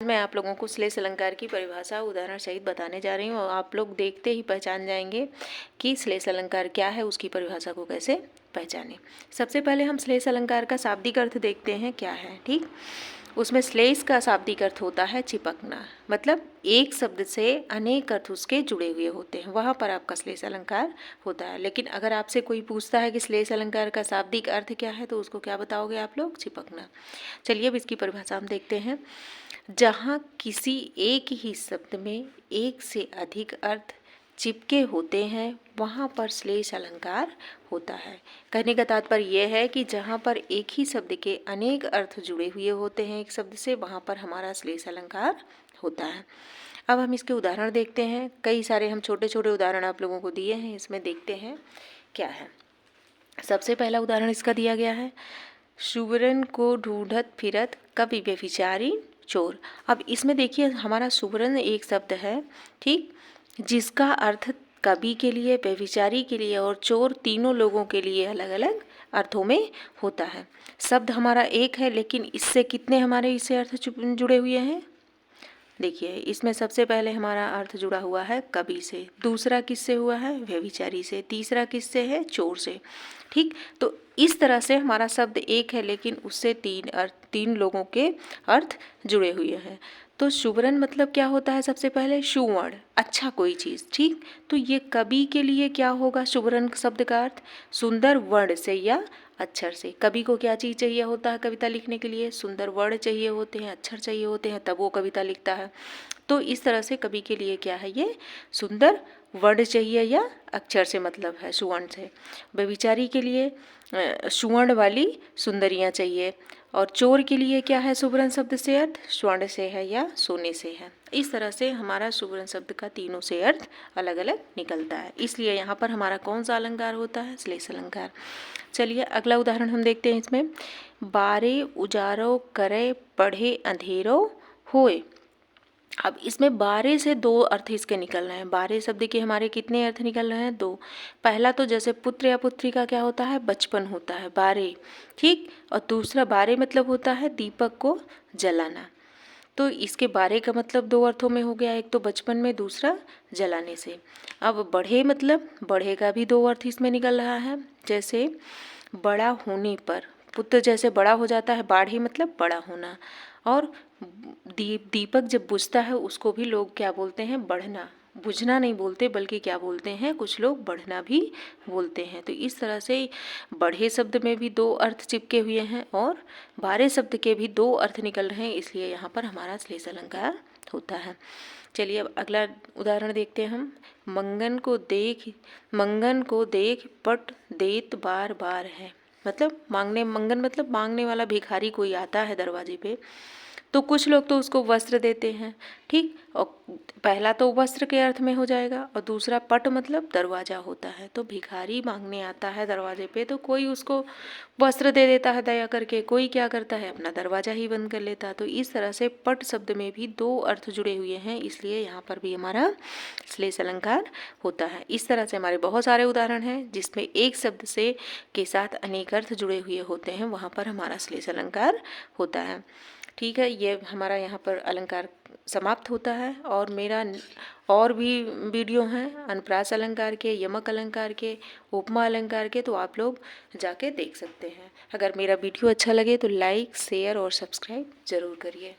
मैं आप लोगों को श्लेष अलंकार की परिभाषा उदाहरण सहित बताने जा रही हूँ और आप लोग देखते ही पहचान जाएंगे कि श्लेष अलंकार क्या है, उसकी परिभाषा को कैसे पहचानें। सबसे पहले हम श्लेष अलंकार का शाब्दिक अर्थ देखते हैं क्या है। ठीक, उसमें श्लेष का शाब्दिक अर्थ होता है चिपकना, मतलब एक शब्द से अनेक अर्थ उसके जुड़े हुए होते हैं, वहाँ पर आपका श्लेष अलंकार होता है। लेकिन अगर आपसे कोई पूछता है कि श्लेष अलंकार का शाब्दिक अर्थ क्या है, तो उसको क्या बताओगे आप लोग? चिपकना। चलिए अब इसकी परिभाषा हम देखते हैं। जहाँ किसी एक ही शब्द में एक से अधिक अर्थ चिपके होते हैं वहाँ पर श्लेष अलंकार होता है। कहने का तात्पर्य यह है कि जहाँ पर एक ही शब्द के अनेक अर्थ जुड़े हुए होते हैं एक शब्द से, वहाँ पर हमारा श्लेष अलंकार होता है। अब हम इसके उदाहरण देखते हैं। कई सारे हम छोटे छोटे उदाहरण आप लोगों को दिए हैं, इसमें देखते हैं क्या है। सबसे पहला उदाहरण इसका दिया गया है, सुवरन को ढूंढत फिरत कवि व्यभिचारी चोर। अब इसमें देखिए हमारा सुवरन एक शब्द है, ठीक, जिसका अर्थ कवि के लिए, व्यभिचारी के लिए और चोर तीनों लोगों के लिए अलग अलग अर्थों में होता है। शब्द हमारा एक है, लेकिन इससे कितने हमारे इससे अर्थ जुड़े हुए हैं। देखिए इसमें सबसे पहले हमारा अर्थ जुड़ा हुआ है कवि से, दूसरा किससे हुआ है? व्यभिचारी से, तीसरा किससे है? चोर से। ठीक, तो इस तरह से हमारा शब्द एक है, लेकिन उससे तीन लोगों के अर्थ जुड़े हुए हैं। तो सुवर्ण मतलब क्या होता है? सबसे पहले सुवर्ण, अच्छा कोई चीज़। ठीक, तो ये कवि के लिए क्या होगा? सुवर्ण शब्द का अर्थ सुंदर वर्ण से या अक्षर से। कवि को क्या चीज़ चाहिए होता है कविता लिखने के लिए? सुंदर वर्ण चाहिए होते हैं, अक्षर चाहिए होते हैं, तब वो कविता लिखता है। तो इस तरह से कवि के लिए क्या है? ये सुंदर वर्ण चाहिए या अक्षर से मतलब है सुवर्ण से। व्यभिचारी के लिए सुवर्ण वाली सुंदरियाँ चाहिए, और चोर के लिए क्या है? सुवर्ण शब्द से अर्थ स्वर्ण से है या सोने से है। इस तरह से हमारा सुवर्ण शब्द का तीनों से अर्थ अलग अलग निकलता है, इसलिए यहाँ पर हमारा कौन सा अलंकार होता है? श्लेष अलंकार। चलिए अगला उदाहरण हम देखते हैं इसमें। बारे उजारो करे पढ़े अंधेरो होए। अब इसमें बारे से दो अर्थ इसके निकल रहे हैं। बारे शब्द के हमारे कितने अर्थ निकल रहे हैं? दो। पहला तो जैसे पुत्र या पुत्री का क्या होता है? बचपन होता है, बारे। ठीक, और दूसरा बारे मतलब होता है दीपक को जलाना। तो इसके बारे का मतलब दो अर्थों में हो गया, एक तो बचपन में, दूसरा जलाने से। अब बढ़े मतलब, बढ़े का भी दो अर्थ इसमें निकल रहा है। जैसे बड़ा होने पर, पुत्र जैसे बड़ा हो जाता है, बाढ़े मतलब बड़ा होना। और दीपक जब बुझता है उसको भी लोग क्या बोलते हैं? बढ़ना। बुझना नहीं बोलते, बल्कि क्या बोलते हैं? कुछ लोग बढ़ना भी बोलते हैं। तो इस तरह से बढ़े शब्द में भी दो अर्थ चिपके हुए हैं और बारे शब्द के भी दो अर्थ निकल रहे हैं, इसलिए यहाँ पर हमारा श्लेष अलंकार होता है। चलिए अब अगला उदाहरण देखते हैं हम। मंगन को देख पट देत बार बार है। मतलब मांगने, मंगन मतलब मांगने वाला भिखारी कोई आता है दरवाजे पे, तो कुछ लोग तो उसको वस्त्र देते हैं। ठीक, और पहला तो वस्त्र के अर्थ में हो जाएगा, और दूसरा पट मतलब दरवाज़ा होता है। तो भिखारी मांगने आता है दरवाजे पे, तो कोई उसको वस्त्र दे देता है दया करके, कोई क्या करता है? अपना दरवाज़ा ही बंद कर लेता है। तो इस तरह से पट शब्द में भी दो अर्थ जुड़े हुए हैं, इसलिए यहाँ पर भी हमारा श्लेष अलंकार होता है। इस तरह से हमारे बहुत सारे उदाहरण हैं जिसमें एक शब्द से के साथ अनेक अर्थ जुड़े हुए होते हैं, वहाँ पर हमारा श्लेष अलंकार होता है। ठीक है, ये हमारा यहाँ पर अलंकार समाप्त होता है। और मेरा और भी वीडियो हैं अनुप्रास अलंकार के, यमक अलंकार के, उपमा अलंकार के, तो आप लोग जाके देख सकते हैं। अगर मेरा वीडियो अच्छा लगे तो लाइक, शेयर और सब्सक्राइब ज़रूर करिए।